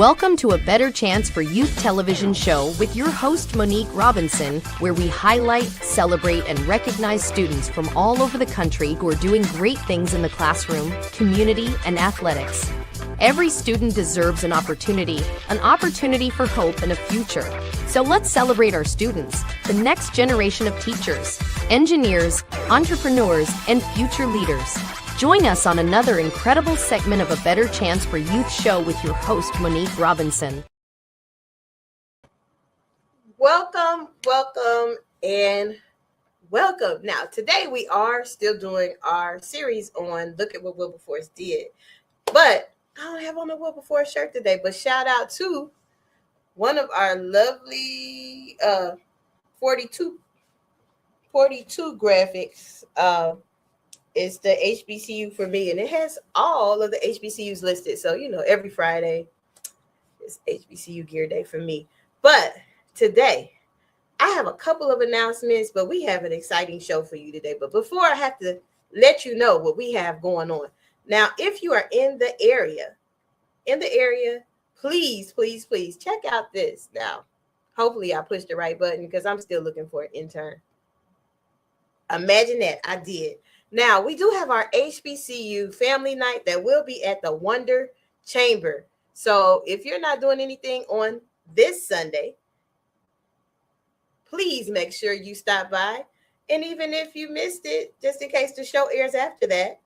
Welcome to A Better Chance for Youth television show with your host, Monique Robinson, where we highlight, celebrate, and recognize students from all over the country who are doing great things in the classroom, community, and athletics. Every student deserves an opportunity for hope and a future. So let's celebrate our students, the next generation of teachers, engineers, entrepreneurs, and future leaders. Join us on another incredible segment of A Better Chance for Youth show with your host, Monique Robinson. Welcome, and welcome. Now, today we are still doing our series on Look at What Wilberforce Did. But I don't have on a Wilberforce shirt today, but shout out to one of our lovely 42 graphics. It's the HBCU for me, and it has all of the HBCUs listed. So, every Friday is HBCU gear day for me. But today, I have a couple of announcements, but we have an exciting show for you today. But before I have to let you know what we have going on. Now, if you are in the area, please check out this. Now, hopefully I pushed the right button because I'm still looking for an intern. Imagine that, I did. Now, we do have our HBCU family night that will be at the Wonder Chamber. So if you're not doing anything on this Sunday, please make sure you stop by. And even if you missed it, just in case the show airs after that,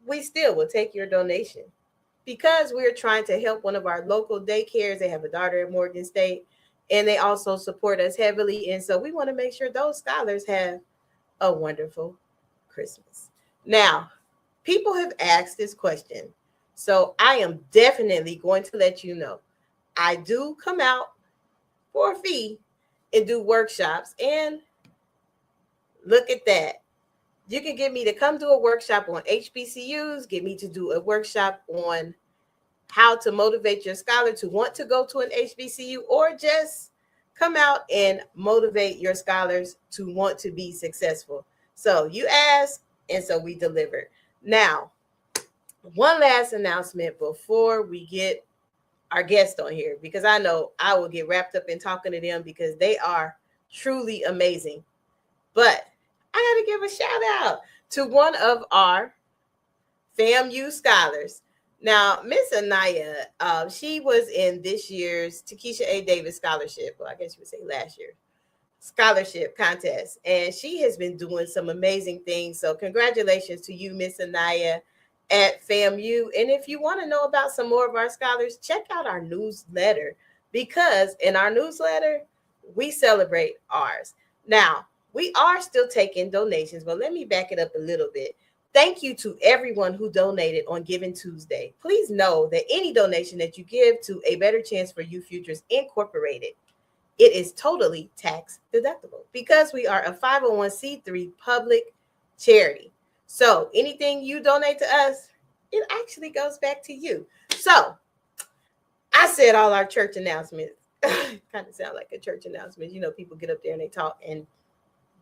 we still will take your donation because we're trying to help one of our local daycares. They have a daughter at Morgan State, and they also support us heavily. And so we want to make sure those scholars have a wonderful Christmas. Now, people have asked this question, so I am definitely going to let you know. I do come out for a fee and do workshops, and look at that. You can get me to come do a workshop on HBCUs, get me to do a workshop on how to motivate your scholar to want to go to an HBCU, or just come out and motivate your scholars to want to be successful. So you asked, and so we delivered. Now, one last announcement before we get our guest on here, because I know I will get wrapped up in talking to them because they are truly amazing. But I got to give a shout out to one of our FAMU scholars. Now, Miss Anaya, she was in this year's Takesha A. Davis Scholarship, well, I guess you would say last year, scholarship contest, and she has been doing some amazing things. So congratulations to you, Miss Anaya at FAMU. And if you want to know about some more of our scholars, check out our newsletter, because in our newsletter, we celebrate ours. Now, we are still taking donations, but let me back it up a little bit. Thank you to everyone who donated on Giving Tuesday. Please know that any donation that you give to A Better Chance for You Futures Incorporated, it is totally tax deductible because we are a 501c3 public charity. So anything you donate to us, it actually goes back to you. So I said all our church announcements. Kind of sound like a church announcement. People get up there and they talk, and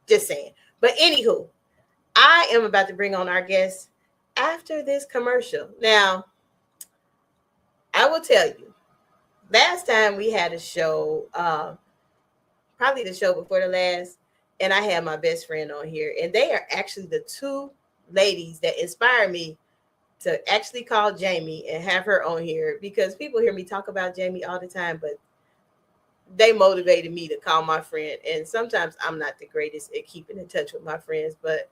just saying. But anywho, I am about to bring on our guest after this commercial. Now, I will tell you, last time we had a show, probably the show before the last, and I had my best friend on here, and they are actually the two ladies that inspired me to actually call Jamie and have her on here, because people hear me talk about Jamie all the time, but they motivated me to call my friend. And sometimes I'm not the greatest at keeping in touch with my friends, but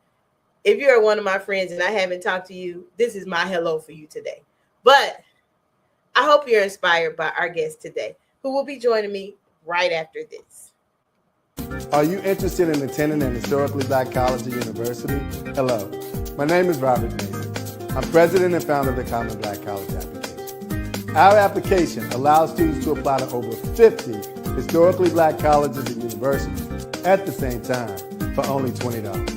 if you're one of my friends and I haven't talked to you, this is my hello for you today. But I hope you're inspired by our guest today, who will be joining me right after this. Are you interested in attending an historically Black college or university? Hello, my name is Robert Mason. I'm president and founder of the Common Black College application. Our application allows students to apply to over 50 historically Black colleges and universities at the same time for only $20.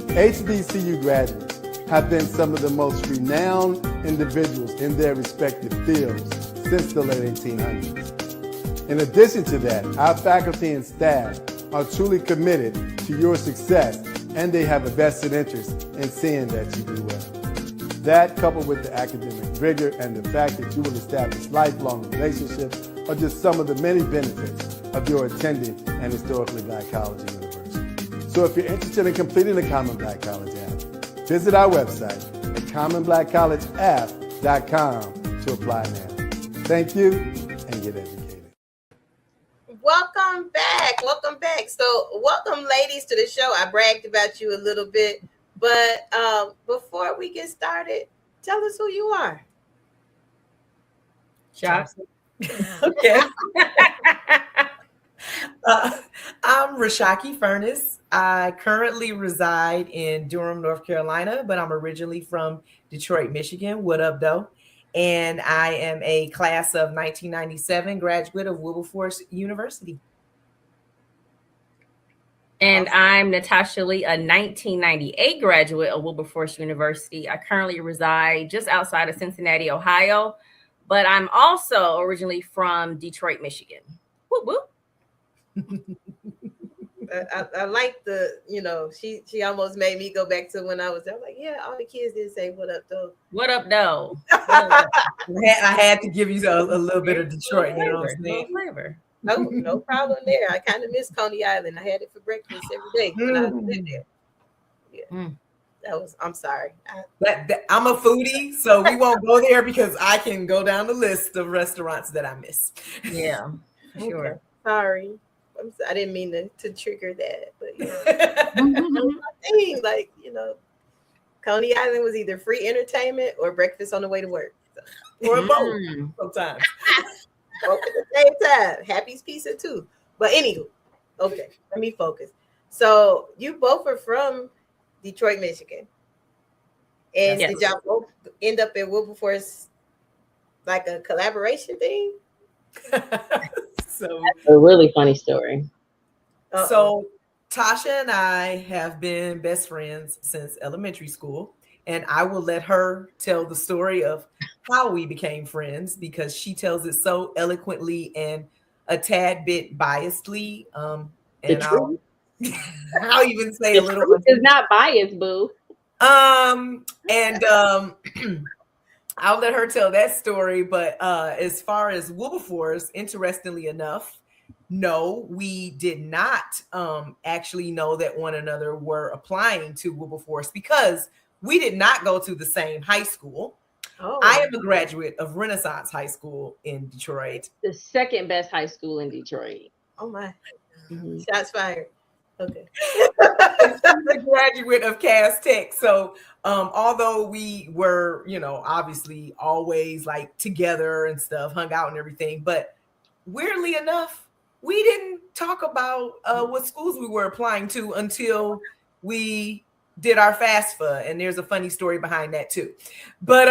HBCU graduates have been some of the most renowned individuals in their respective fields since the late 1800s. In addition to that, our faculty and staff are truly committed to your success, and they have a vested interest in seeing that you do well. That, coupled with the academic rigor and the fact that you will establish lifelong relationships, are just some of the many benefits of your attending an historically Black college or university. So if you're interested in completing the Common Black College app, visit our website at commonblackcollegeapp.com to apply now. Thank you, and get educated. Welcome back. Welcome back. So welcome, ladies, to the show. I bragged about you a little bit, but before we get started, tell us who you are. Shots. Okay. I'm Rashaki Furness. I currently reside in Durham, North Carolina, but I'm originally from Detroit, Michigan. What up, though? And I am a class of 1997 graduate of Wilberforce University. And I'm Natasha Lee, a 1998 graduate of Wilberforce University. I currently reside just outside of Cincinnati, Ohio, but I'm also originally from Detroit, Michigan. Whoop, whoop. I like the, she almost made me go back to when I was there. I'm like, yeah, all the kids did say, what up, though? What up, though? I had to give you a little bit of Detroit, you know what I'm saying? Flavor. No problem there. I kind of miss Coney Island. I had it for breakfast every day when I was in there. Yeah. I'm sorry. I'm a foodie, so we won't go there because I can go down the list of restaurants that I miss. Yeah, sure. Okay. Sorry. I didn't mean to trigger that, but like, Coney Island was either free entertainment or breakfast on the way to work. So. Or both sometimes. Both at the same time. Happy's pizza too. But anywho, okay, let me focus. So you both are from Detroit, Michigan. And Yes. did y'all both end up at Wilberforce like a collaboration thing? So That's a really funny story. So Tasha and I have been best friends since elementary school, and I will let her tell the story of how we became friends because she tells it so eloquently and a tad bit biasedly. And I'll even say a little. It's not biased, boo. I'll let her tell that story. But as far as Wilberforce, interestingly enough, no, we did not actually know that one another were applying to Wilberforce because we did not go to the same high school. Oh. I am a graduate of Renaissance High School in Detroit. The second best high school in Detroit. Oh my. Mm-hmm. Shots fired. Okay. I'm a graduate of Cass Tech. So although we were, obviously always like together and stuff, hung out and everything, but weirdly enough, we didn't talk about what schools we were applying to until we did our FAFSA. And there's a funny story behind that too. But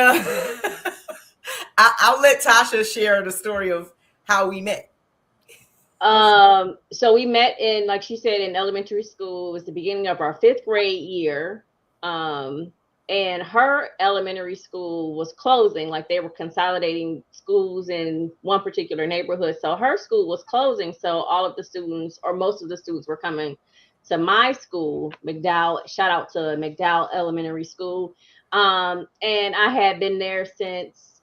I'll let Tasha share the story of how we met. So we met in, like she said, in elementary school. It was the beginning of our 5th grade year. And her elementary school was closing, like they were consolidating schools in one particular neighborhood. So her school was closing. So all of the students, or most of the students, were coming to my school, McDowell. Shout out to McDowell Elementary School. And I had been there since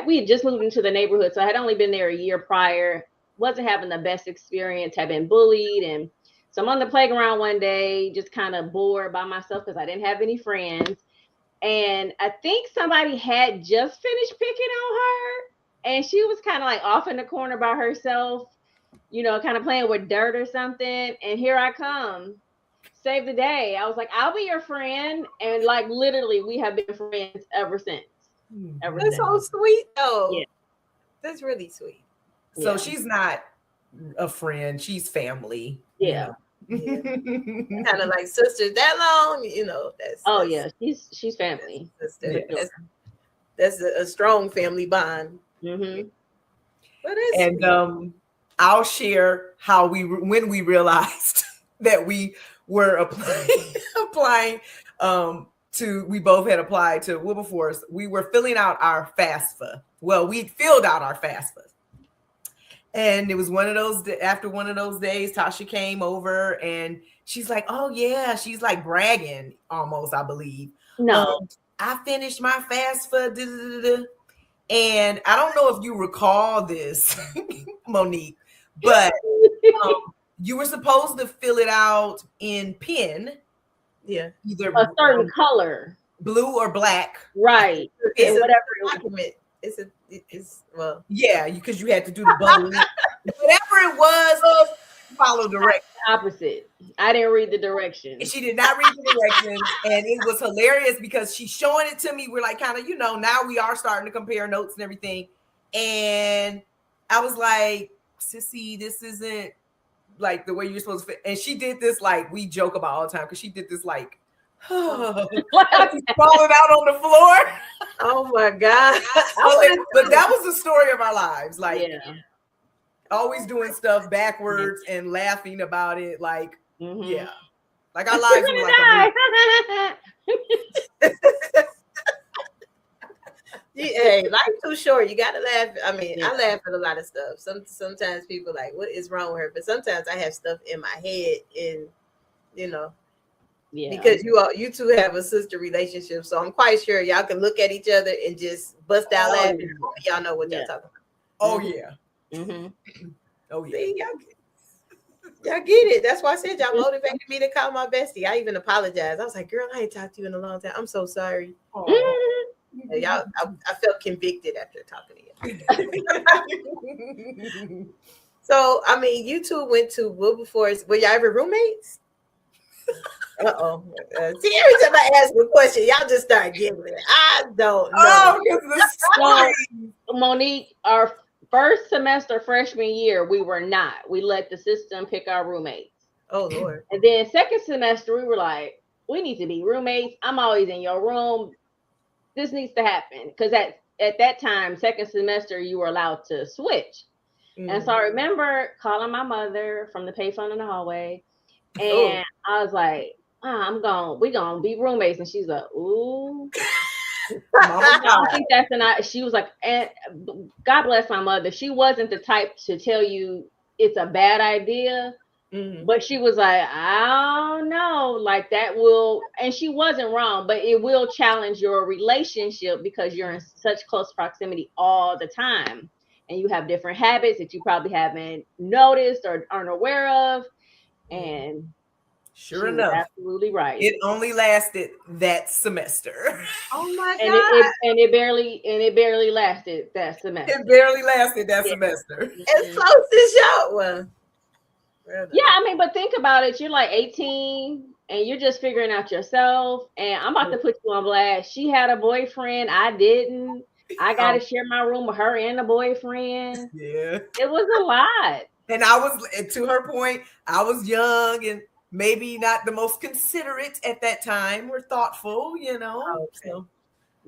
we had just moved into the neighborhood. So I had only been there a year prior. Wasn't having the best experience, had been bullied. And so I'm on the playground one day, just kind of bored by myself because I didn't have any friends. And I think somebody had just finished picking on her. And she was kind of like off in the corner by herself, kind of playing with dirt or something. And here I come, save the day. I was like, I'll be your friend. And like literally, we have been friends ever since. That's so sweet, though. Yeah. That's really sweet. So she's not a friend, she's family. Yeah. Kind of like sisters that long, that's she's family. That's a strong family bond. Mm-hmm. And I'll share how when we realized that we were applying we both had applied to Wilberforce. We were filling out our FAFSA. Well, we filled out our FAFSA. And it was after one of those days, Tasha came over and she's like, oh yeah, she's like bragging almost, I believe. No. I finished my FAFSA, and I don't know if you recall this, Monique, but you were supposed to fill it out in pen. Yeah. Either a certain color. Blue or black. Right. It's whatever. document. It's well. Yeah, because you had to do the bubble. Whatever it was, follow directions. Opposite. I didn't read the directions. She did not read the directions, and it was hilarious because she's showing it to me. We're like, kind of, now we are starting to compare notes and everything. And I was like, Sissy, this isn't like the way you're supposed to fit. And she did this, like we joke about all the time, because she did this like falling out on the floor. Oh my God. But that was the story of our lives. Like, always doing stuff backwards and laughing about it. Like, yeah. Like our lives were like hey, life's too short. You gotta laugh. I mean, I laugh at a lot of stuff. Sometimes people like, what is wrong with her? But sometimes I have stuff in my head, and because you two have a sister relationship, so I'm quite sure y'all can look at each other and just bust out laughing. Y'all know what y'all talking about. Oh yeah. Oh yeah. See, y'all get it. That's why I said y'all motivated me to call my bestie. I even apologized. I was like, girl, I ain't talked to you in a long time. I'm so sorry. Y'all, I felt convicted after talking to you. So, I mean, you two went to Wilberforce. Were y'all ever roommates? See, every time I ask a question, y'all just start giggling. I don't know. Monique, our first semester freshman year, we were not. We let the system pick our roommates. Oh, Lord. And then second semester, we were like, we need to be roommates. I'm always in your room. This needs to happen. Because at that time, second semester, you were allowed to switch. And so I remember calling my mother from the payphone in the hallway. And I was like, we're going to be roommates. And she's like, ooh. I don't think that's she was like, and God bless my mother. She wasn't the type to tell you it's a bad idea, but she was like, I don't know, like that will, and she wasn't wrong, but it will challenge your relationship because you're in such close proximity all the time, and you have different habits that you probably haven't noticed or aren't aware of, and sure enough, absolutely right. It only lasted that semester. Oh my God! And it barely lasted that semester. It barely lasted that semester. As close as y'all were. Yeah, I mean, but think about it. You're like 18, and you're just figuring out yourself. And I'm about to put you on blast. She had a boyfriend. I didn't. I got to share my room with her and a boyfriend. Yeah, it was a lot. And I was, to her point, I was young and maybe not the most considerate at that time or thoughtful, So you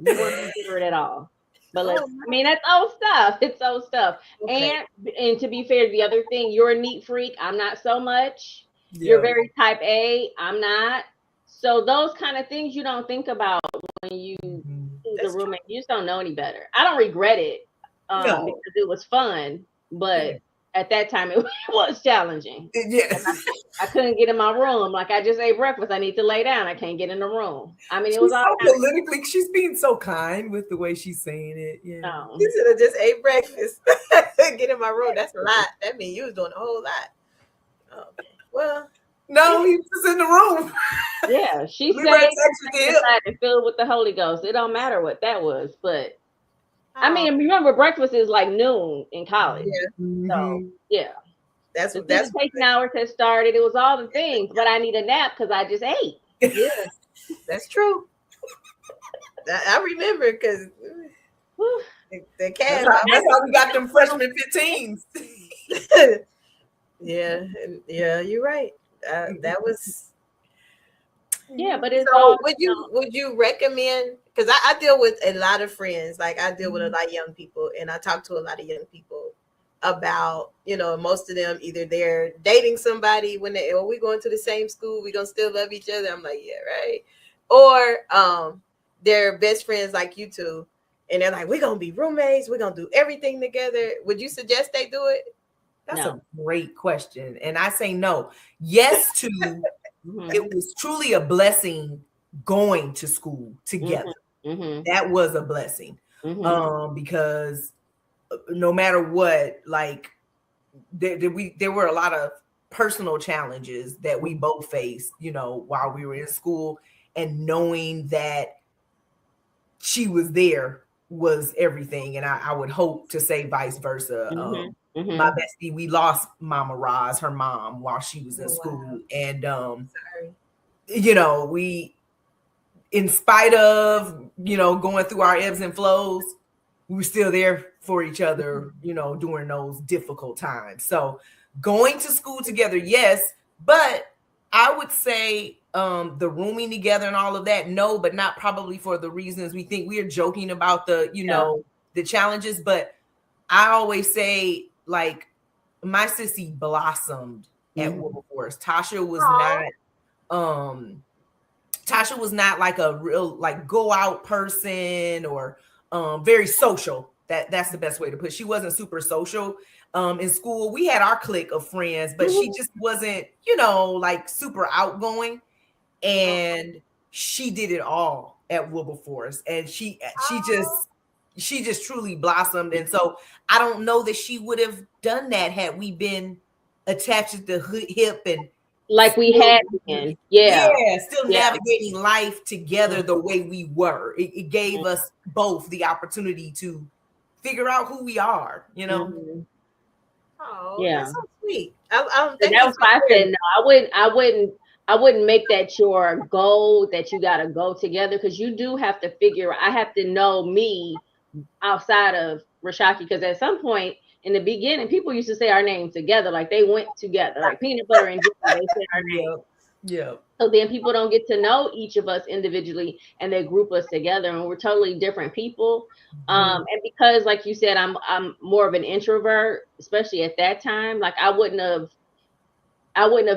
weren't considerate at all. But I mean, that's old stuff. It's old stuff. Okay. And to be fair, the other thing, you're a neat freak. I'm not so much. Yeah. You're very type A. I'm not. So those kind of things you don't think about when you choose a roommate. You just don't know any better. I don't regret it because it was fun, but at that time, it was challenging. Yes. I couldn't get in my room. Like, I just ate breakfast. I need to lay down. I can't get in the room. I mean, it was all so politically. She's being so kind with the way she's saying it. Yeah. No. You should have just ate breakfast. Get in my room. That's a lot. That means you was doing a whole lot. Okay. Well, no, he was just in the room. Yeah, she said and filled with the Holy Ghost. It don't matter what that was, but. I mean, remember, breakfast is like noon in college. Yeah. So, yeah. That's taking hours had started. It was all the things, but I need a nap because I just ate. Yeah, that's true. I remember because the cast. That's how we got them freshman 15s. Yeah, you're right. That was. Yeah, but it's so. Would you recommend? Because I deal with a lot of friends, like I deal with a lot of young people, and I talk to a lot of young people about, most of them either they're dating somebody when we going to the same school, we gonna still love each other. I'm like, yeah, right. Or they're best friends like you two, and they're like, we're gonna be roommates, we're gonna do everything together. Would you suggest they do it? That's a great question, and I say no. Yes to it was truly a blessing going to school together. That was a blessing. Because no matter what, like there were a lot of personal challenges that we both faced, you know, while we were in school, and knowing that she was there was everything. And I would hope to say vice versa. My bestie, we lost Mama Roz, her mom, while she was in school. And you know, we, in spite of, you know, going through our ebbs and flows, we were still there for each other, you know, during those difficult times. So going to school together, yes, but I would say the rooming together and all of that, no, but not probably for the reasons we think. We are joking about the, you know, the challenges, but I always say, like, my sissy blossomed at Wilberforce. Tasha was not like a real, like, go out person or very social. That's the best way to put it. She wasn't super social. In school, we had our clique of friends, but she just wasn't, you know, like super outgoing. And she did it all at Wilberforce, and she just truly blossomed. And so I don't know that she would have done that had we been attached at the hip and like we had been. Still navigating life together the way we were. It gave us both the opportunity to figure out who we are, you know. Oh, that's so sweet. I don't think that was why I said no. I wouldn't make that your goal that you got to go together, because you do have to figure. I have to know me outside of Rashaki, because at some point in the beginning, people used to say our names together, like they went together, like peanut butter and jelly. They said our name. Yeah. So then people don't get to know each of us individually, and they group us together, and we're totally different people. And because, like you said, I'm more of an introvert, especially at that time. Like I wouldn't have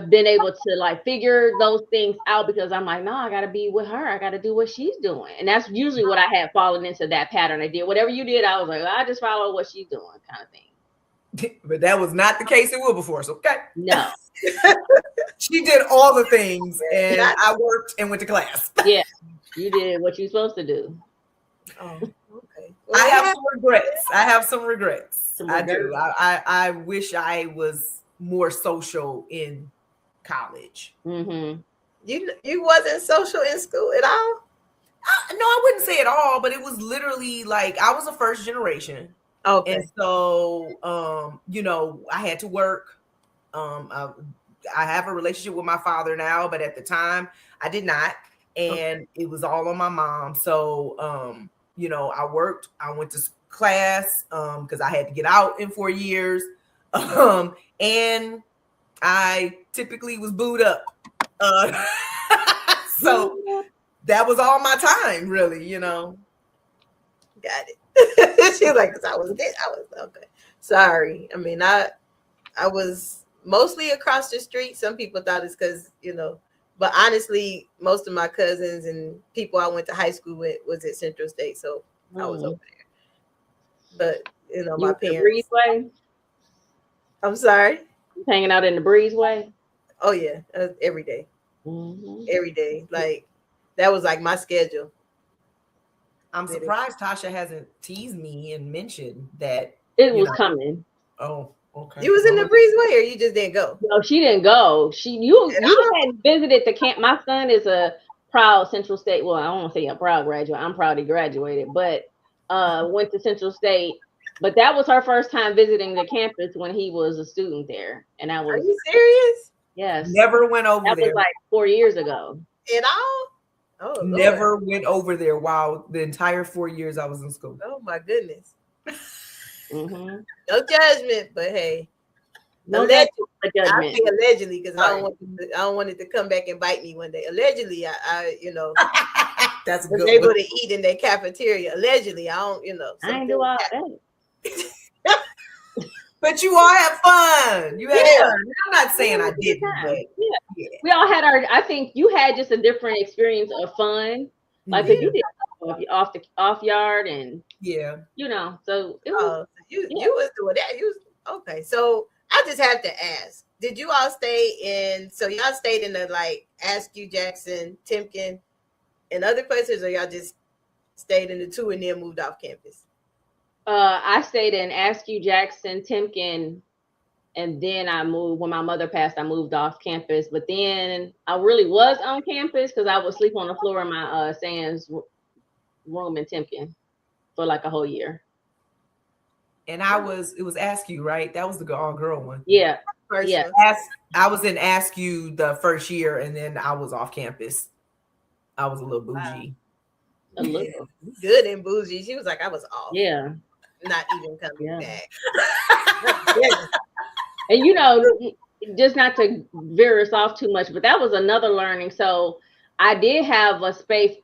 been able to like figure those things out, because I'm like, no, I got to be with her. I got to do what she's doing. And that's usually what I had fallen into, that pattern. I did whatever you did. I was like, I just follow what she's doing, kind of thing. But that was not the case in Wilberforce, okay? No. She did all the things, and I worked and went to class. Yeah, you did what you're supposed to do. Oh, okay. Well, I have some regrets. I do. I wish I was more social in college. You wasn't social in school at all? No, I wouldn't say at all, but it was literally like I was a first generation. Okay. And so, you know, I had to work. I have a relationship with my father now, but at the time I did not. And it was all on my mom. So, you know, I worked, I went to class because I had to get out in 4 years. And I typically was booed up. So that was all my time, really, you know. Got it. She was like, I was okay. Sorry. I mean, I was mostly across the street. Some people thought it's because, you know, but honestly, most of my cousins and people I went to high school with was at Central State, so I was over there. But you know, my parents. Breezeway? I'm sorry. Hanging out in the breezeway? Oh yeah, every day. Every day, like that was like my schedule. I'm surprised Tasha hasn't teased me and mentioned that it was coming. Oh, okay. You was in the breezeway, or you just didn't go? No, she didn't go. You hadn't visited the camp. My son is a proud Central State. Well, I don't want to say a proud graduate. I'm proud he graduated, but went to Central State. But that was her first time visiting the campus when he was a student there, and I was. Are you serious? Yes. Never went over there. That was like 4 years ago. At all? Oh, never went over there while the entire 4 years I was in school. Oh my goodness. No judgment, but hey, allegedly, because I don't want it to come back and bite me one day. Allegedly, I you know, that's was able to eat in their cafeteria. Allegedly, I don't, you know. I ain't do all that. But you all have fun. You had fun. I'm not saying I didn't, but we all had I think you had just a different experience of fun. Like you did off yard and you know, so it was you was doing that. You was okay. So I just have to ask, did you all stay so y'all stayed in the like Askew, Jackson, Timken, and other places, or y'all just stayed in the 2 and then moved off campus? I stayed in Askew, Jackson, Timken, and then I moved. When my mother passed, I moved off campus. But then I really was on campus because I would sleep on the floor in my Sands room in Timken for like a whole year. And it was Askew, right? That was the all-girl one. Yeah. First Yeah. one. I was in Askew the first year, and then I was off campus. I was a little bougie. A little. Good and bougie. She was like, I was off. Yeah. Not even coming back. And you know, just not to veer us off too much, but that was another learning. So I did have a space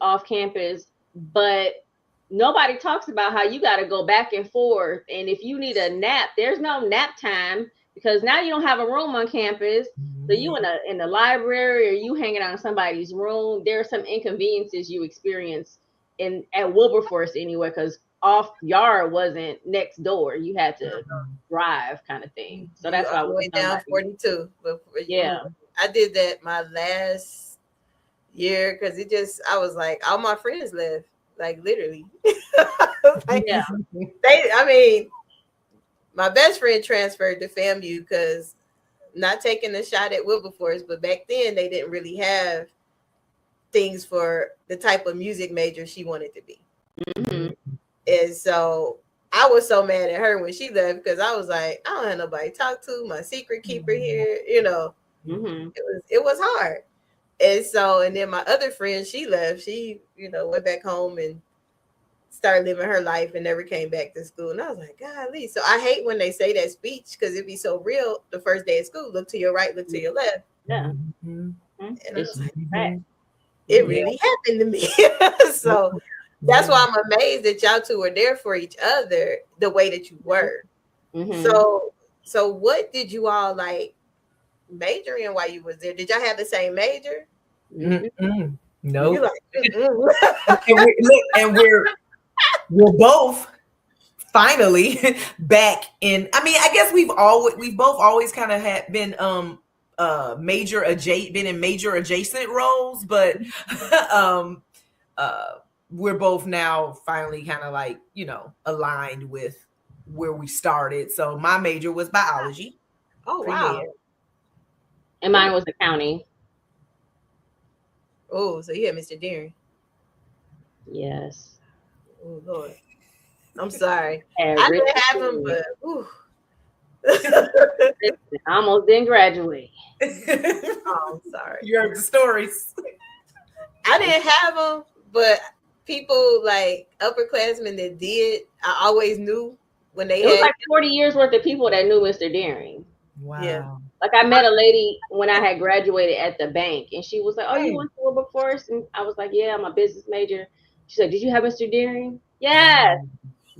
off campus, but nobody talks about how you got to go back and forth. And if you need a nap, there's no nap time because now you don't have a room on campus. So you in the library or you hanging out in somebody's room. There are some inconveniences you experience at Wilberforce anyway, because off yard wasn't next door. You had to drive kind of thing. So that's why I went down 42. But yeah, I did that my last year because I was like, all my friends left, like literally. Like, yeah. My best friend transferred to FAMU because not taking a shot at Wilberforce, but back then they didn't really have things for the type of music major she wanted to be. Mm-hmm. And so I was so mad at her when she left because I was like, I don't have nobody to talk to. My secret keeper here, you know. Mm-hmm. It was hard. And then my other friend, she left. She, went back home and started living her life and never came back to school. And I was like, golly. So I hate when they say that speech because it'd be so real the first day of school. Look to your right, look to your left. Yeah. And I was like, right. It really happened to me. So that's why I'm amazed that y'all two were there for each other the way that you were. Mm-hmm. So what did you all like major in while you was there? Did y'all have the same major? Mm-mm. No. You're like, and we're both finally back in. I mean, I guess we've both always kind of been in major adjacent roles, but we're both now finally kind of like, aligned with where we started. So my major was biology. Oh, wow. And mine was accounting. Oh, so you had Mr. Deering. Yes. Oh, Lord. I'm sorry. I didn't have him, but I almost didn't graduate. Oh, I'm sorry. You heard the stories. I didn't have him, but people like upperclassmen that did, I always knew when they was like 40 years worth of people that knew Mr. Deering. Wow. Yeah. Like I met a lady when I had graduated at the bank and she was like, oh, you went to Wilberforce? And I was like, yeah, I'm a business major. She said, did you have Mr. Deering? Yes.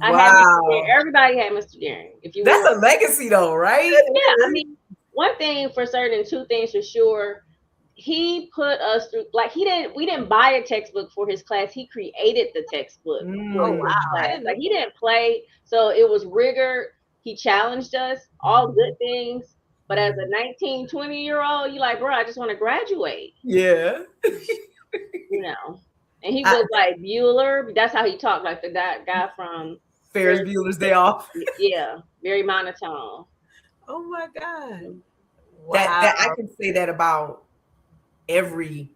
I had Mr. Deering. Everybody had Mr. Deering. That's a legacy though, right? Yeah. I mean, one thing for certain, two things for sure. He put us through, like we didn't buy a textbook for his class. He created the textbook. Oh, wow. Like he didn't play. So it was rigor. He challenged us, all good things. But as a 19, 20-year-old, you're like, bro, I just want to graduate. Yeah. And he was like Bueller. That's how he talked, like the guy from Ferris Bueller's Day Off. Yeah, very monotone. Oh my God. Wow. That I can say that about every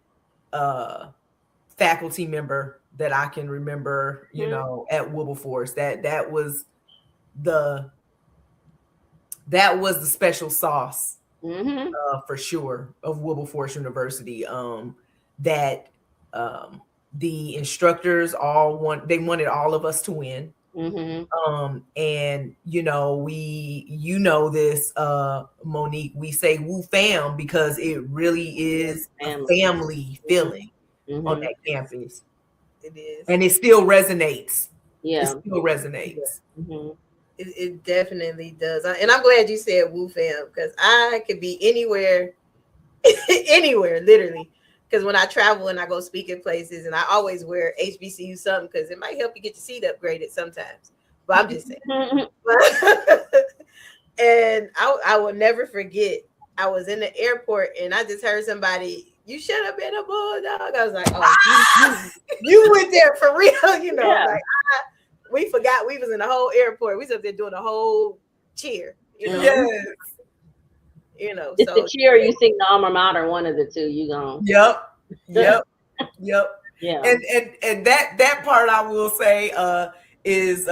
faculty member that I can remember, at Wilberforce. That was the special sauce for sure of Wilberforce University. That the instructors wanted all of us to win. Mm-hmm. And this, Monique, we say Woo Fam because it really is a family feeling on that campus. It is. And it still resonates. Yeah. It still resonates. Mm-hmm. It definitely does. And I'm glad you said Woo Fam because I could be anywhere, literally. Because when I travel and I go speak in places, and I always wear HBCU something because it might help you get your seat upgraded sometimes. But I'm just saying. And I will never forget. I was in the airport and I just heard somebody you should have been a bulldog. I was like, oh, you went there for real, you know. Yeah. Like we forgot we was in the whole airport. We was up there doing a whole cheer, you know. Yes. You know, It's so the cheer you sing the alma mater, one of the two. You gone. Yep. Yeah. And that part I will say is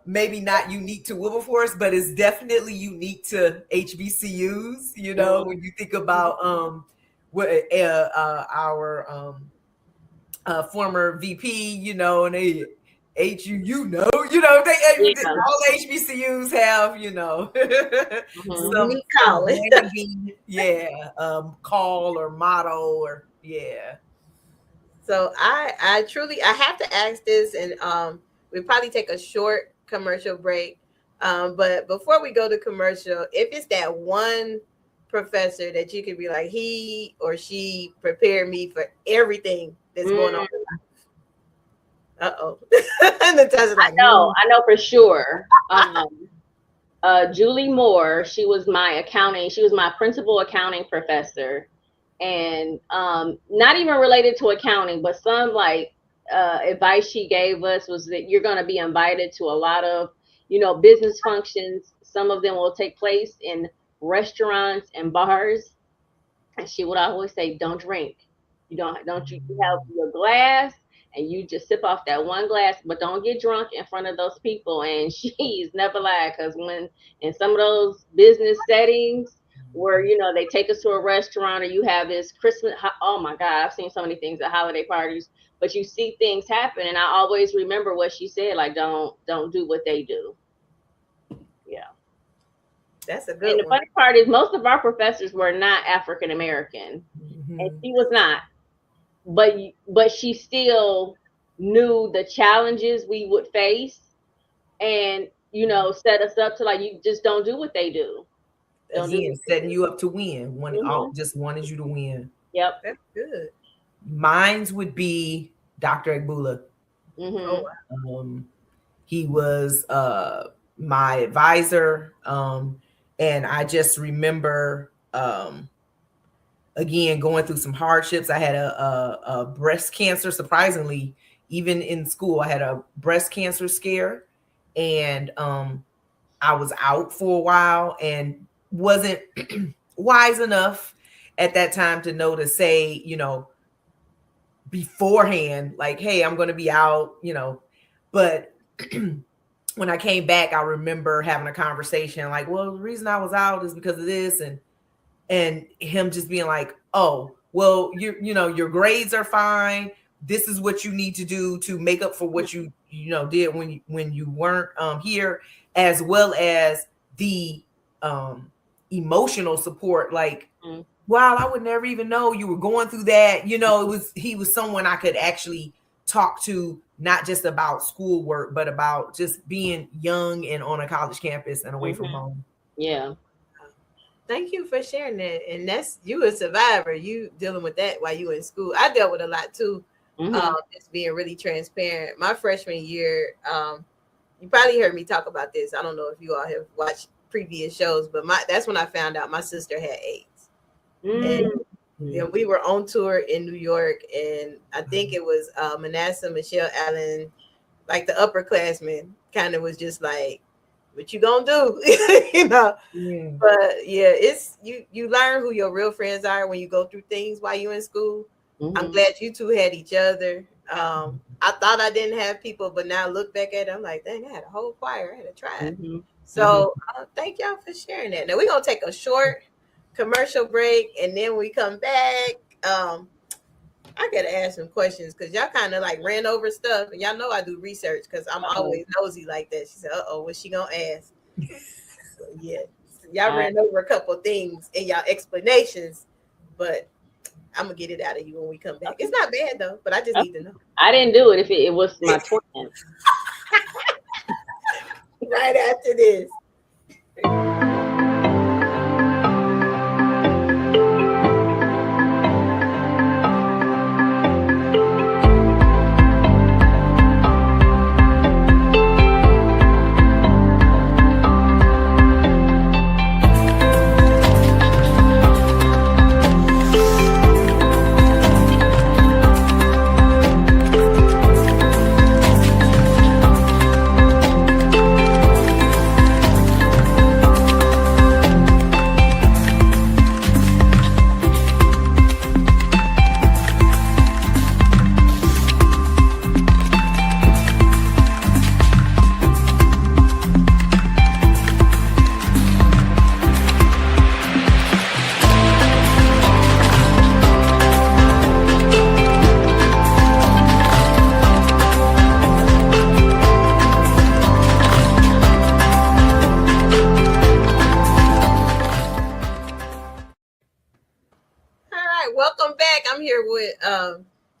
maybe not unique to Wilberforce, but it's definitely unique to HBCUs. You know, when you think about our former VP, you know, and they all the HBCUs have, you know, some call or motto or So I truly have to ask this, and we probably take a short commercial break. But before we go to commercial, if it's that one professor that you could be like, he or she prepared me for everything that's going on in life. I know for sure. Julie Moore, she was my principal accounting professor, and not even related to accounting, but some advice she gave us was that you're going to be invited to a lot of, business functions. Some of them will take place in restaurants and bars, and she would always say, don't drink. You have your glass and you just sip off that one glass, but don't get drunk in front of those people. And she's never lied, because when in some of those business settings where, they take us to a restaurant, or you have this Christmas, oh my God, I've seen so many things at holiday parties, but you see things happen. And I always remember what she said, like, don't do what they do. Yeah. That's a good one. And the funny part is most of our professors were not African-American, and she was not. But she still knew the challenges we would face, and set us up to, you just don't do what they do. Setting you up to win. Just wanted you to win. Yep, that's good. Mine's would be Dr. Egbula. He was my advisor, and I just remember. Again, going through some hardships. I had a breast cancer. Surprisingly, even in school, I had a breast cancer scare, and I was out for a while and wasn't wise enough at that time to know to say, beforehand, like, hey, I'm going to be out, But when I came back, I remember having a conversation like, well, the reason I was out is because of this, and him just being like, oh, well, your grades are fine. This is what you need to do to make up for what you did when you weren't here, as well as the emotional support. Like, wow, I would never even know you were going through that. He was someone I could actually talk to, not just about schoolwork, but about just being young and on a college campus and away from home. Yeah. Thank you for sharing that. And that's, you a survivor. You dealing with that while you in school. I dealt with a lot too. Just being really transparent. My freshman year, you probably heard me talk about this. I don't know if you all have watched previous shows, but that's when I found out my sister had AIDS. And we were on tour in New York, and I think it was Manasseh, Michelle Allen, like the upperclassmen, kind of was just like, what you gonna do? But yeah, it's you learn who your real friends are when you go through things while you're in school. I'm glad you two had each other. I thought I didn't have people, but now I look back at it, I'm like, dang, I had a whole choir. I had to try it. So thank y'all for sharing that. Now we're gonna take a short commercial break, and then when we come back, I gotta ask some questions because y'all kind of like ran over stuff, and y'all know I do research because I'm always nosy like that. She said, what's she gonna ask? So, yeah, y'all ran over a couple of things in y'all explanations, but I'm gonna get it out of you when we come back. It's not bad though, but I just need to know. I didn't do it if it was my twin. Right after this.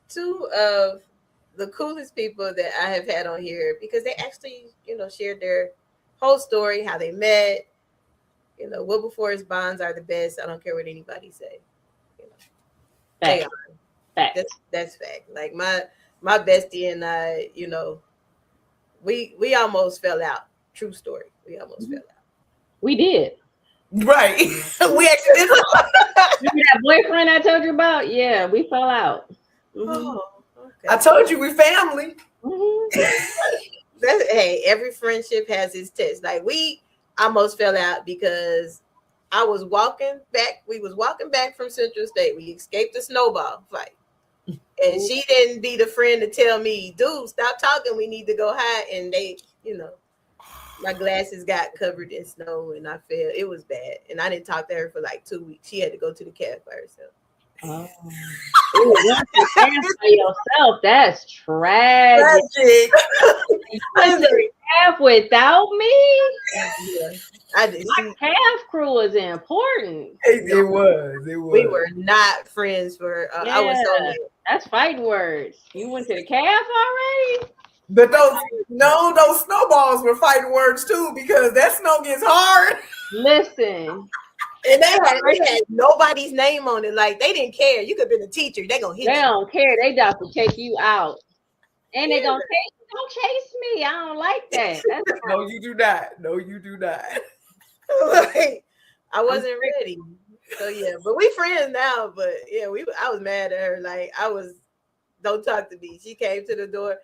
two of the coolest people that I have had on here, because they actually, shared their whole story, how they met. Wilberforce bonds are the best. I don't care what anybody say. They are. Fact. That's fact. Like my bestie and I, we almost fell out. True story. We almost fell out. We did. Right. We actually did. Remember that boyfriend I told you about? Yeah, we fell out. Oh, okay. I told you we family. Hey, every friendship has its test. Like we almost fell out because I was walking back. We was walking back from Central State. We escaped a snowball fight. And she didn't be the friend to tell me, dude, stop talking. We need to go hide. And they, my glasses got covered in snow and I fell. It was bad. And I didn't talk to her for like 2 weeks. She had to go to the cab by herself. Oh. Ooh, by yourself. That's tragic. You went to the cab without me? Yeah. My calf crew was important. It was. We were not friends for I was so that's fighting words. You went to the calf already? But those snowballs were fighting words too, because that snow gets hard. Listen. And they had nobody's name on it. Like they didn't care. You could have been a teacher. They gonna hit you. They don't care. They got to take you out. And they gonna say, don't chase me. I don't like that. No, you do not. No, you do not. Like, I wasn't ready. So yeah, but we friends now. But yeah, I was mad at her. Like don't talk to me. She came to the door.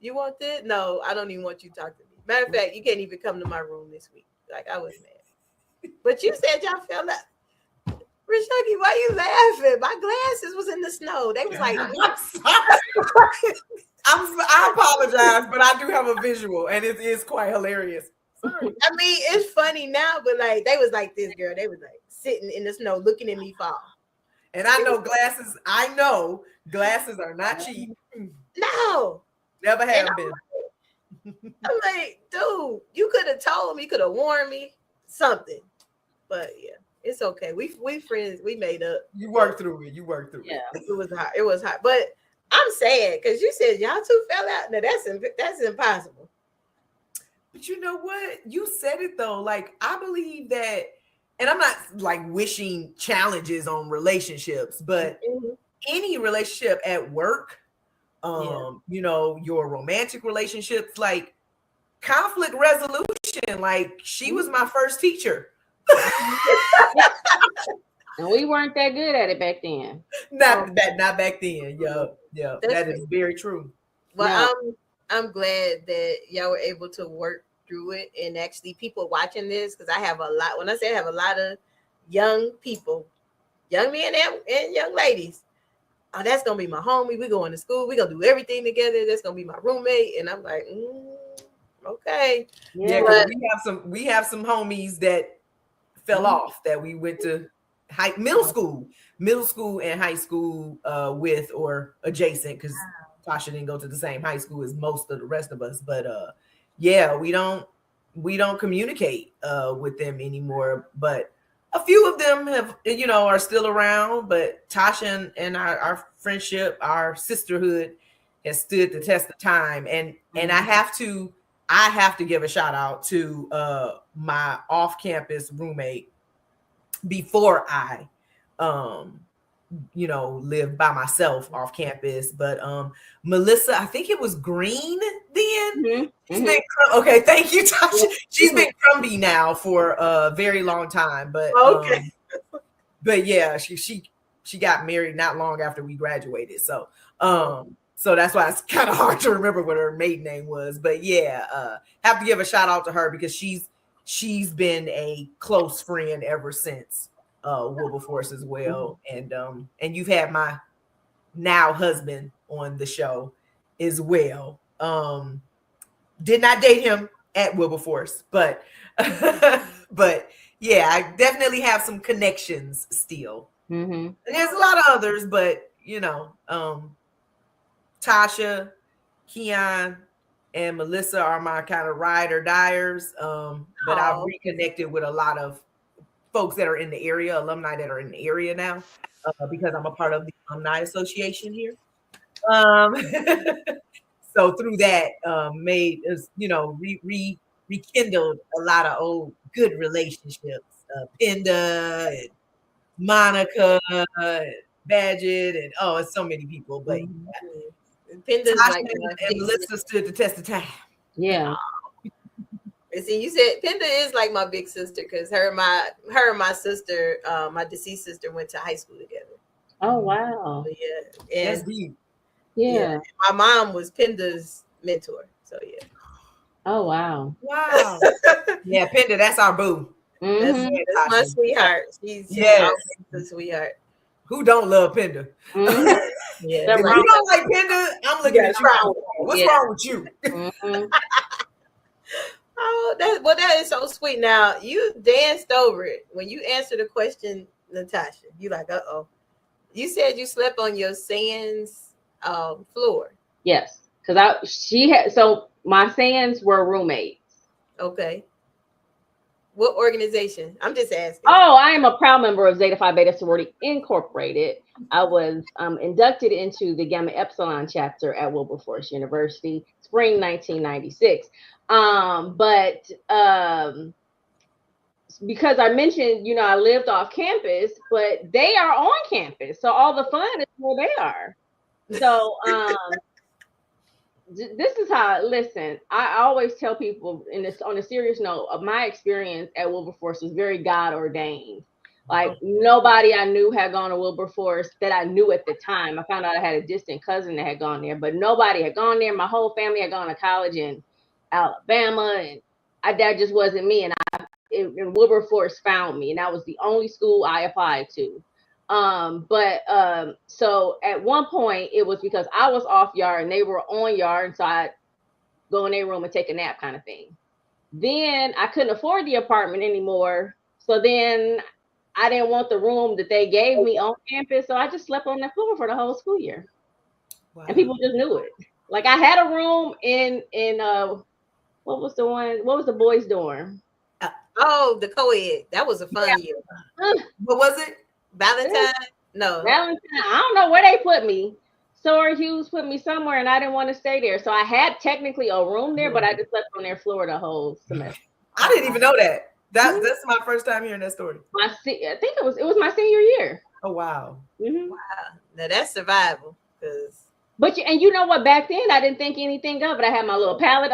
You want this? No, I don't even want you to talk to me. Matter of fact, you can't even come to my room this week. Like I was mad. But you said y'all fell out. Rashaki, why you laughing? My glasses was in the snow. They was like, I apologize, but I do have a visual, and it is quite hilarious. Sorry. I mean, it's funny now, but like they was like this girl. They was like sitting in the snow, looking at me fall. And I know glasses. I know glasses are not cheap. No, never have been. I'm like, dude, you could have told me, you could have warned me something. But yeah, it's okay. We friends. We made up. You worked through it. Yeah, it was hard. It was hard. But I'm sad because you said y'all two fell out. Now that's impossible. But you know what? You said it though. Like I believe that, and I'm not like wishing challenges on relationships, but any relationship at work, your romantic relationships, like conflict resolution. Like she was my first teacher. And we weren't that good at it back then. Not back then. Yeah, that is very true. Well, I'm glad that y'all were able to work through it, and actually people watching this, because I have a lot. When I say I have a lot of young people, young men and young ladies. Oh, that's gonna be my homie. We're going to school. We're gonna do everything together. That's gonna be my roommate. And I'm like, okay. Yeah, but we have some homies that fell off that we went to middle school and high school with or adjacent, because Tasha didn't go to the same high school as most of the rest of us. But we don't communicate with them anymore. But a few of them are still around. But Tasha and our friendship, our sisterhood has stood the test of time. And I have to give a shout out to my off-campus roommate before I lived by myself off campus. But Melissa, I think it was Green then. Okay, thank you, Tasha. She's been Crumbie now for a very long time. But but yeah, she got married not long after we graduated. So so that's why it's kind of hard to remember what her maiden name was. But yeah, have to give a shout out to her because she's been a close friend ever since Wilberforce as well. And you've had my now husband on the show as well. Did not date him at Wilberforce, but but yeah, I definitely have some connections still. And there's a lot of others, but Tasha, Keon, and Melissa are my kind of ride or diers. But I've reconnected with a lot of folks that are in the area, alumni that are in the area now, because I'm a part of the Alumni Association here. So through that, made us, rekindled a lot of old good relationships. Pinda and Monica and Badgett and it's so many people. But Pinda's Tasha like and Melissa stood the test of time. Yeah. And see, you said Pinda is like my big sister because her and my sister, my deceased sister, went to high school together. Oh wow. So, yeah, and That's deep. Yeah. my mom was Pinda's mentor. So yeah. Oh wow. Wow. Yeah, Pinda, that's our boo. Mhm. That's my sweetheart. She's Yes. always a sweetheart. Who don't love Pinda? Mhm. Yeah. If you don't like Pinda, I'm looking at you. What's wrong with you? Mhm. Oh, that is so sweet. Now you danced over it when you answered the question, Natasha. You like, you said you slept on your Sands floor. Yes, because my Sands were roommates. Okay. What organization? I'm just asking. Oh, I am a proud member of Zeta Phi Beta Sorority Incorporated. I was inducted into the Gamma Epsilon chapter at Wilberforce University, spring 1996. Because I mentioned, I lived off campus, but they are on campus, so all the fun is where they are. So this is how. Listen, I always tell people on a serious note, of my experience at Wilberforce was very God ordained. Like nobody I knew had gone to Wilberforce that I knew at the time. I found out I had a distant cousin that had gone there, but nobody had gone there. My whole family had gone to college in Alabama, and that just wasn't me. And Wilberforce found me, and that was the only school I applied to. So at one point it was because I was off yard and they were on yard, and so I'd go in their room and take a nap kind of thing. Then I couldn't afford the apartment anymore, so then I didn't want the room that they gave me on campus, so I just slept on the floor for the whole school year. Wow. And people just knew it. Like I had a room in what was the boys' dorm? The co-ed. That was a fun year. What was it? Valentine? No. Valentine. I don't know where they put me. Sora Hughes put me somewhere, and I didn't want to stay there. So I had technically a room there, but I just slept on their floor the whole semester. I didn't even know that. That's my first time hearing that story. I think it was my senior year. Oh wow. Mm-hmm. Wow. Now that's survival. But you know what? Back then I didn't think anything of it. I had my little pallet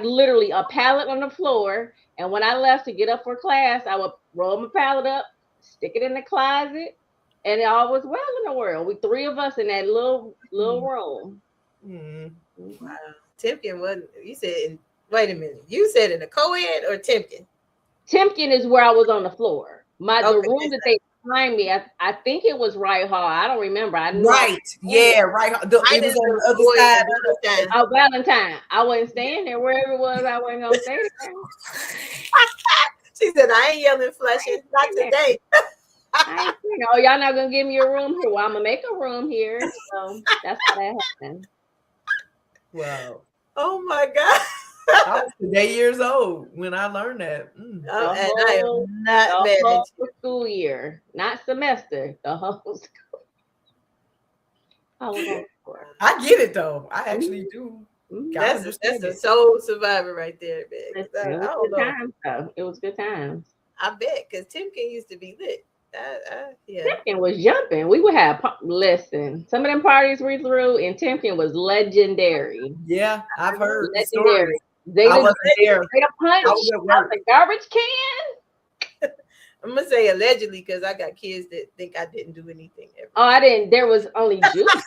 literally a pallet on the floor. And when I left to get up for class, I would roll my pallet up, stick it in the closet, and it all was well in the world. We three of us in that little room. Mm-hmm. Wow. Timken wasn't. You said. Wait a minute. You said in a co-ed or Timken? Timken is where I was on the floor. The room that they assigned me, I think it was Wright Hall. I don't remember. Right. Yeah, Wright Hall. It was on the other side. Oh, Valentine. I wasn't staying there. Wherever it was, I wasn't gonna stay there. She said, "I ain't yelling Flushing. Not today." Y'all not gonna give me a room here. Well, I'm gonna make a room here. So that's how that happened. Wow. Oh my God. I was today years old when I learned that. And I am not mad at you. School year, not semester. The whole school. I get it though. I actually do. That's a soul survivor right there, man. It was good times. I bet, because Timken used to be lit. Timken was jumping. We would have some of them parties we threw, and Timken was legendary. Yeah, I've heard legendary. I wasn't there. Zeta punch out the garbage can. I'm gonna say allegedly because I got kids that think I didn't do anything ever. Oh, I didn't. There was only juice.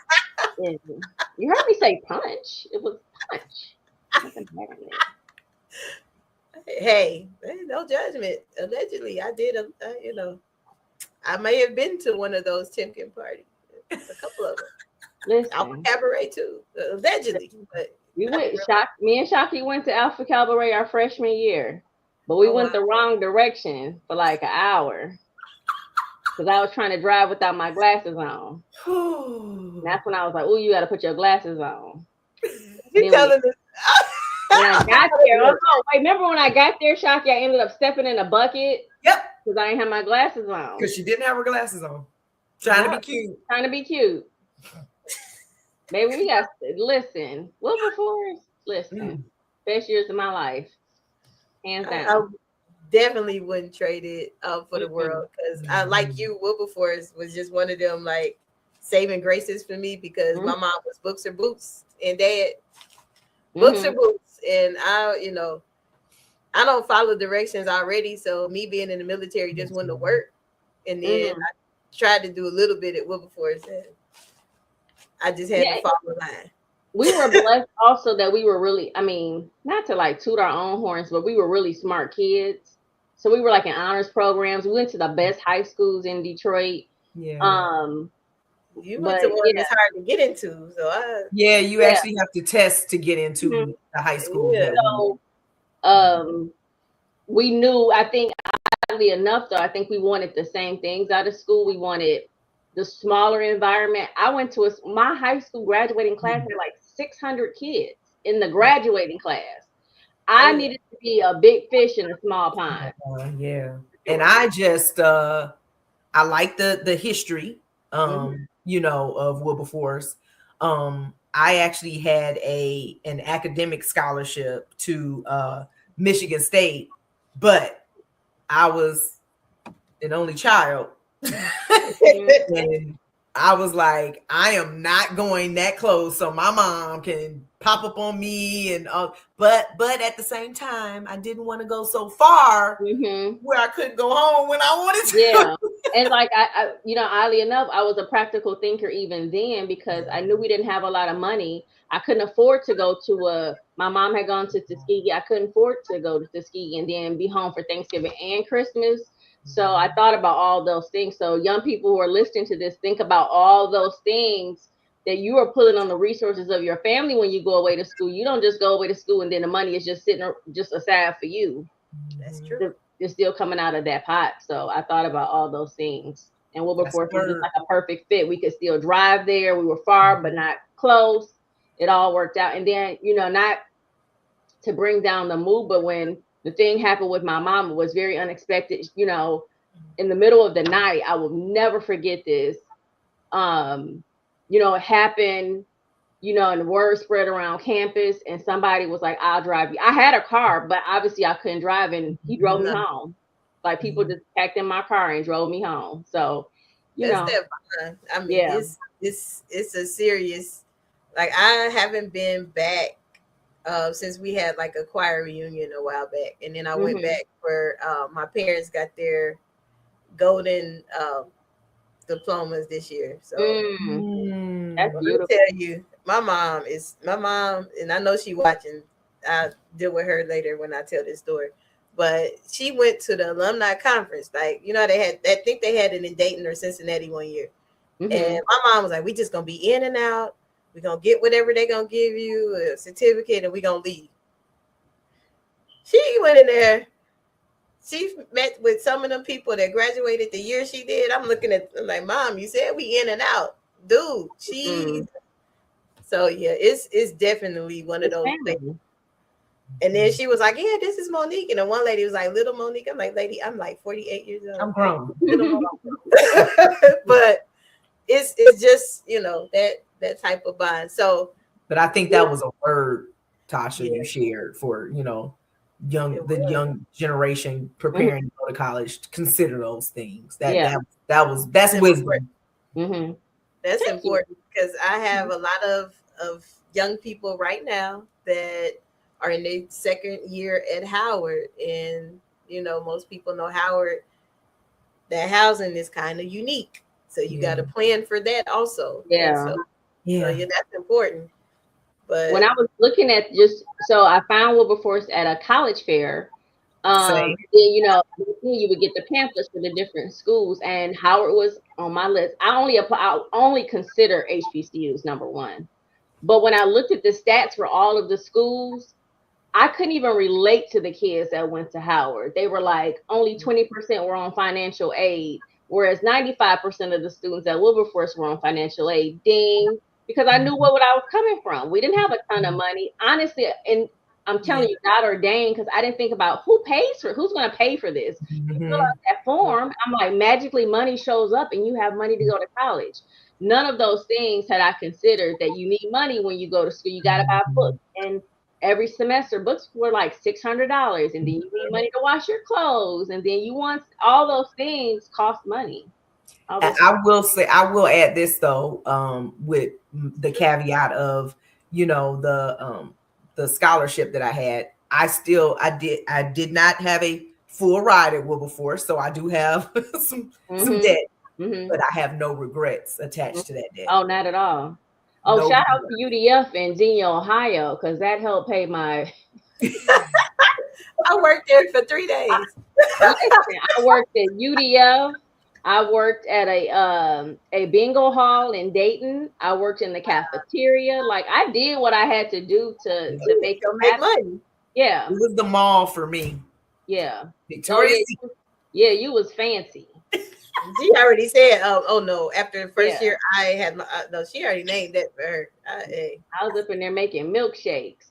You heard me say punch. It was punch. Hey, no judgment. Allegedly, I did. I may have been to one of those Timken parties. A couple of them. Listen, Alpha Cabaret too. Allegedly, but we went. Me and Shockey went to Alpha Cabaret our freshman year, but we went the wrong direction for like an hour because I was trying to drive without my glasses on. And that's when I was like, "Oh, you got to put your glasses on." You telling us? When I got there, remember when I got there, Shockey? I ended up stepping in a bucket. Yep. Because I ain't have my glasses on. Because she didn't have her glasses on. Trying to be cute. Trying to be cute. Baby, we got listen. Wilberforce, listen. Best years of my life. Hands down. I definitely wouldn't trade it for the world, because I, like you, Wilberforce was just one of them like saving graces for me, because my mom was books or boots, and dad books or boots, and I don't follow directions already, so me being in the military just wouldn't have worked. And then I tried to do a little bit at Wilberforce, and I just had to follow the line. We were blessed also that we were really, I mean, not to like toot our own horns, but we were really smart kids. So we were like in honors programs. We went to the best high schools in Detroit. Yeah. You went to one that's hard to get into. So you actually have to test to get into the high school. Yeah. So we knew, I think, oddly enough, though, I think we wanted the same things out of school. We wanted the smaller environment. I went to my high school graduating class had like 600 kids in the graduating class. I needed to be a big fish in a small pond. And I just I like the history of Wilberforce. I actually had an academic scholarship to Michigan State, but I was an only child. And I was like, I am not going that close so my mom can pop up on me, and but at the same time, I didn't want to go so far where I couldn't go home when I wanted to. Yeah. And like I oddly enough, I was a practical thinker even then, because I knew we didn't have a lot of money. I couldn't afford to go to my mom had gone to Tuskegee. I couldn't afford to go to Tuskegee and then be home for Thanksgiving and Christmas. So I thought about all those things. So young people who are listening to this, think about all those things that you are pulling on the resources of your family when you go away to school. You don't just go away to school and then the money is just sitting just aside for you. That's true. It's still coming out of that pot. So I thought about all those things. And Wilberforce was just like a perfect fit. We could still drive there. We were far, but not close. It all worked out. And then, not to bring down the mood, but when the thing happened with my mom, it was very unexpected. In the middle of the night, I will never forget this. It happened, and the word spread around campus, and somebody was like, I'll drive you. I had a car, but obviously I couldn't drive, and he drove me home. Like, people just packed in my car and drove me home. So, that's that fun. I mean, it's a serious, like, I haven't been back since we had like a choir reunion a while back, and then I went back for my parents got their golden diplomas this year. So that's beautiful. I tell you, my mom, and I know she watching. I'll deal with her later when I tell this story. But she went to the alumni conference. Like, I think they had it in Dayton or Cincinnati one year. And my mom was like, we just gonna be in and out. We're going to get whatever they're going to give you, a certificate, and we're going to leave. She went in there. She met with some of them people that graduated the year she did. I'm like, Mom, you said we in and out. Dude, So, yeah, it's definitely one of those things. And then she was like, yeah, this is Monique. And then one lady was like, little Monique. I'm like, lady, I'm like 48 years old. I'm grown. But it's just, that type of bond. So, but I think that was a word, Tasha, you shared for the young generation preparing to go to college to consider those things. That's wisdom. That's important, because I have a lot of young people right now that are in their second year at Howard, and most people know Howard, that housing is kind of unique. So you got to plan for that also. So that's important. But when I was looking at I found Wilberforce at a college fair. Then, you would get the pamphlets for the different schools, and Howard was on my list. I only consider HBCUs number one. But when I looked at the stats for all of the schools, I couldn't even relate to the kids that went to Howard. They were like, only 20% were on financial aid, whereas 95% of the students at Wilberforce were on financial aid. Ding. Because I knew what I was coming from. We didn't have a ton of money. Honestly, and I'm telling you, God ordained, because I didn't think about who's going to pay for this. You fill out that form, I'm like, magically money shows up and you have money to go to college. None of those things had I considered, that you need money when you go to school. You got to buy books, and every semester books were like $600, and then you need money to wash your clothes, and then you want all those things cost money. I will say, I will add this though, with the caveat of, you know, the scholarship that I had. I did not have a full ride at Wilberforce, so I do have some debt, but I have no regrets attached to that debt. Oh, not at all. Oh, no, shout out to UDF in Xenia, Ohio, because that helped pay my. I worked there for 3 days. I worked at UDF. I worked at a bingo hall in Dayton. I worked in the cafeteria. Like, I did what I had to do to make money. Yeah. It was the mall for me. Yeah. Victoria's Secret. Yeah, you was fancy. She already said, oh no, after the first year I had my, no, she already named that for her. I was up in there making milkshakes.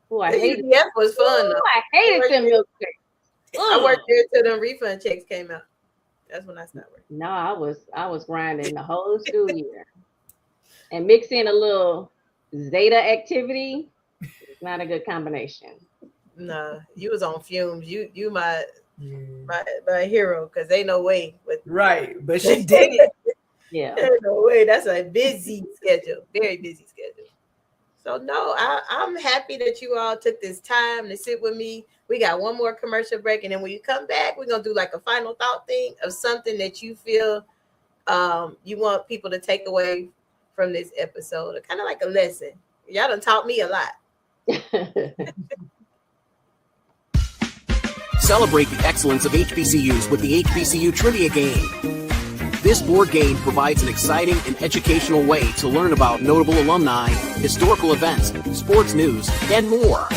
Oh, I hated UDF was fun though. I hated them milkshakes. I worked there till the refund checks came out. That's when I stopped working. No, I was grinding the whole school year. And mix in a little Zeta activity. It's not a good combination. No, you was on fumes. You my hero, because ain't no way. Right, but she did it. Yeah. There's no way. That's a busy schedule. Very busy schedule. So no, I'm happy that you all took this time to sit with me. We got one more commercial break, and then when you come back, we're gonna do like a final thought thing of something that you feel you want people to take away from this episode, kind of like a lesson. Y'all done taught me a lot. Celebrate the excellence of HBCUs with the HBCU Trivia Game. This board game provides an exciting and educational way to learn about notable alumni, historical events, sports news, and more.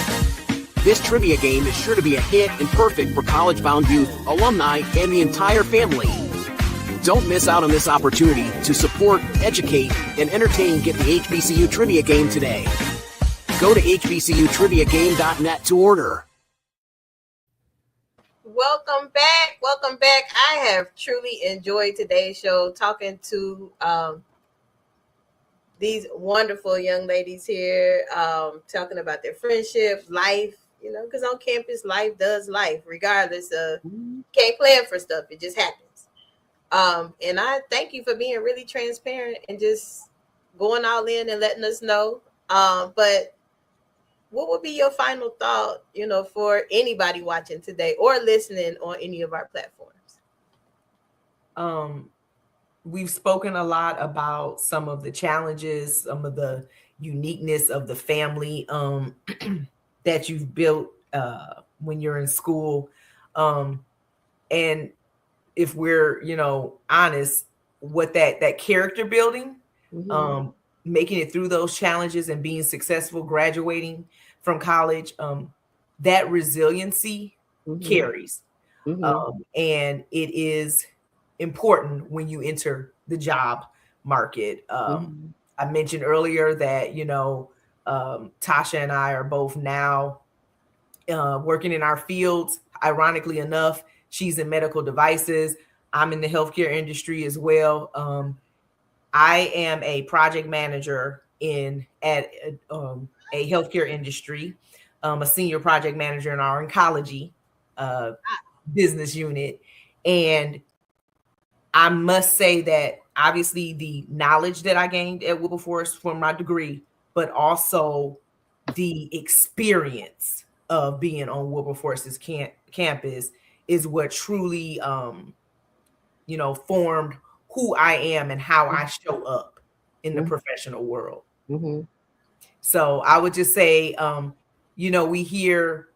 This trivia game is sure to be a hit and perfect for college-bound youth, alumni, and the entire family. Don't miss out on this opportunity to support, educate, and entertain Get the HBCU Trivia Game today. Go to hbcutriviagame.net to order. Welcome back. Welcome back. I have truly enjoyed today's show, talking to these wonderful young ladies here, talking about their friendship, life, you know, because on campus, life does life, regardless of, can't plan for stuff. It just happens. And I thank you for being really transparent and just going all in and letting us know. But what would be your final thought, you know, for anybody watching today or listening on any of our platforms? We've spoken a lot about some of the challenges, some of the uniqueness of the family that you've built when you're in school. And if we're, you know, honest, what that character building, making it through those challenges and being successful, graduating from college, that resiliency carries. And it is important when you enter the job market. I mentioned earlier that, you know, Tasha and I are both now working in our fields. Ironically enough, she's in medical devices. I'm in the healthcare industry as well. I am a project manager at a healthcare industry, a senior project manager in our oncology business unit. And I must say that obviously the knowledge that I gained at Wilberforce from my degree, but also the experience of being on Wilberforce's campus is what truly, you know, formed who I am and how I show up in the professional world. So I would just say, you know, we hear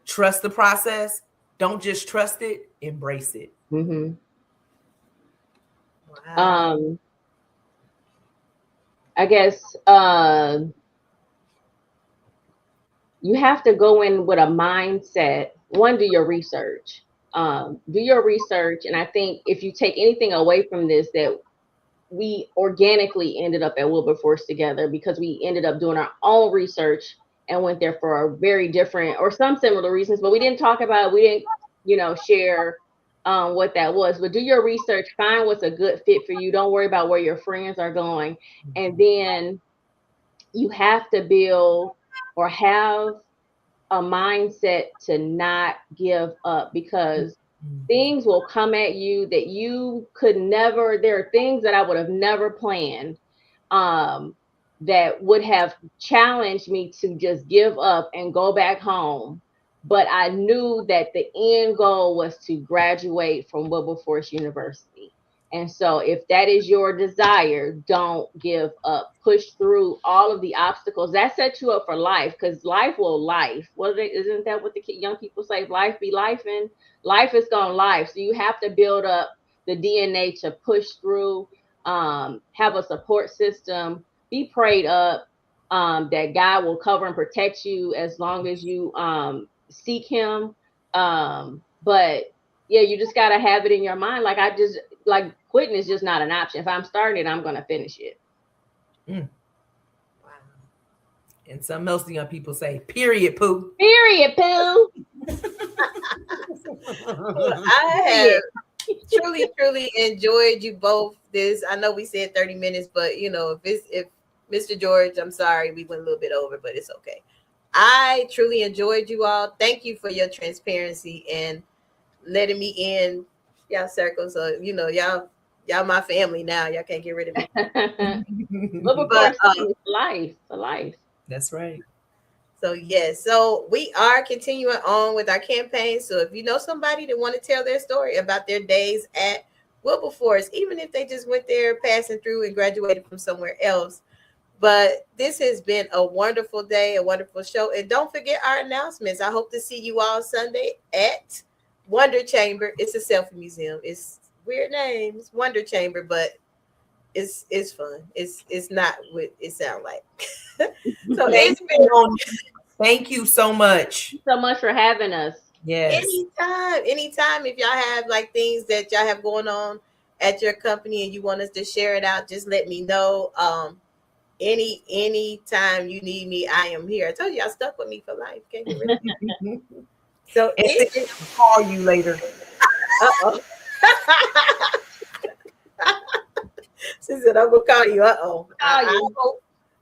trust the process. Don't just trust it, embrace it. Wow. I guess you have to go in with a mindset. One, do your research. And I think if you take anything away from this, that we organically ended up at Wilberforce together because we ended up doing our own research and went there for a very different or some similar reasons, but we didn't talk about, we didn't, share what that was. But do your research, find what's a good fit for you. Don't worry about where your friends are going. And then you have to build or have a mindset to not give up, because things will come at you that you could never, there are things that I would have never planned that would have challenged me to just give up and go back home. But I knew that the end goal was to graduate from Wilberforce University. And so if that is your desire, don't give up. Push through all of the obstacles. That sets you up for life, because life will life. Isn't that what the young people say? Life be life, and life is gonna life. So you have to build up the DNA to push through, have a support system, be prayed up, that God will cover and protect you as long as you seek him. But yeah, you just got to have it in your mind. Like quitting is just not an option. If I'm starting it, I'm going to finish it. Wow. And some else the young people say, period, poo. Period, poo. I have truly enjoyed you both. I know we said 30 minutes, but if Mr. George, I'm sorry, we went a little bit over, but it's okay. I truly enjoyed you all. Thank you for your transparency and letting me in y'all circle. So y'all my family now. Y'all can't get rid of me. But life. That's right. So yes, so we are continuing on with our campaign. So if you know somebody that want to tell their story about their days at Wilberforce, even if they just went there passing through and graduated from somewhere else. But this has been a wonderful day, a wonderful show. And don't forget our announcements. I hope to see you all Sunday at Wonder Chamber. It's a selfie museum. It's weird names, Wonder Chamber, but it's fun. It's not what it sounds like. So thank you so much. Thank you so much for having us. Yes. Anytime. If y'all have like things that y'all have going on at your company and you want us to share it out, just let me know. Any time you need me, I am here. I told you, y'all stuck with me for life. Can't get rid of me. So I'll call you later. Uh-oh. She said, I'm gonna call you.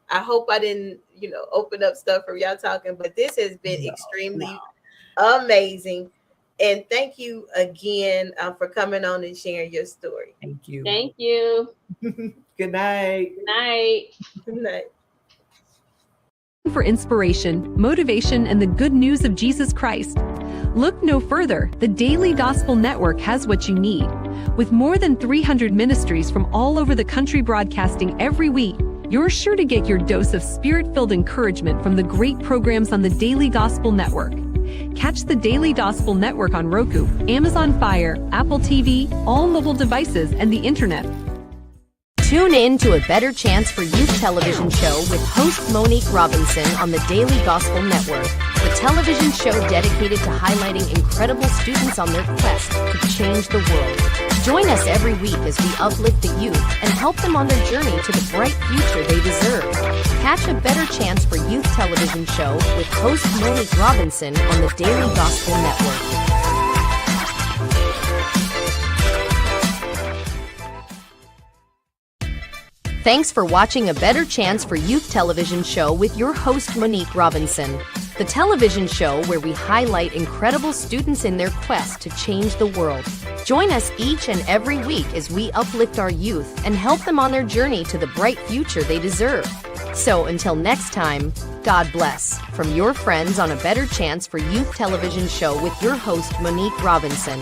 I hope I didn't, open up stuff for y'all talking, but this has been extremely amazing. And thank you again for coming on and sharing your story. Thank you. Thank you. Good night. Good night. Good night. For inspiration, motivation, and the good news of Jesus Christ, look no further. The Daily Gospel Network has what you need. With more than 300 ministries from all over the country broadcasting every week, you're sure to get your dose of spirit-filled encouragement from the great programs on the Daily Gospel Network. Catch the Daily Gospel Network on Roku, Amazon Fire, Apple TV, all mobile devices, and the internet. Tune in to A Better Chance for Youth television show with host Monique Robinson on the Daily Gospel Network, the television show dedicated to highlighting incredible students on their quest to change the world. Join us every week as we uplift the youth and help them on their journey to the bright future they deserve. Catch A Better Chance for Youth television show with host Monique Robinson on the Daily Gospel Network. Thanks for watching A Better Chance for Youth television show with your host Monique Robinson, the television show where we highlight incredible students in their quest to change the world. Join us each and every week as we uplift our youth and help them on their journey to the bright future they deserve. So until next time, God bless. From your friends on A Better Chance for Youth television show with your host Monique Robinson.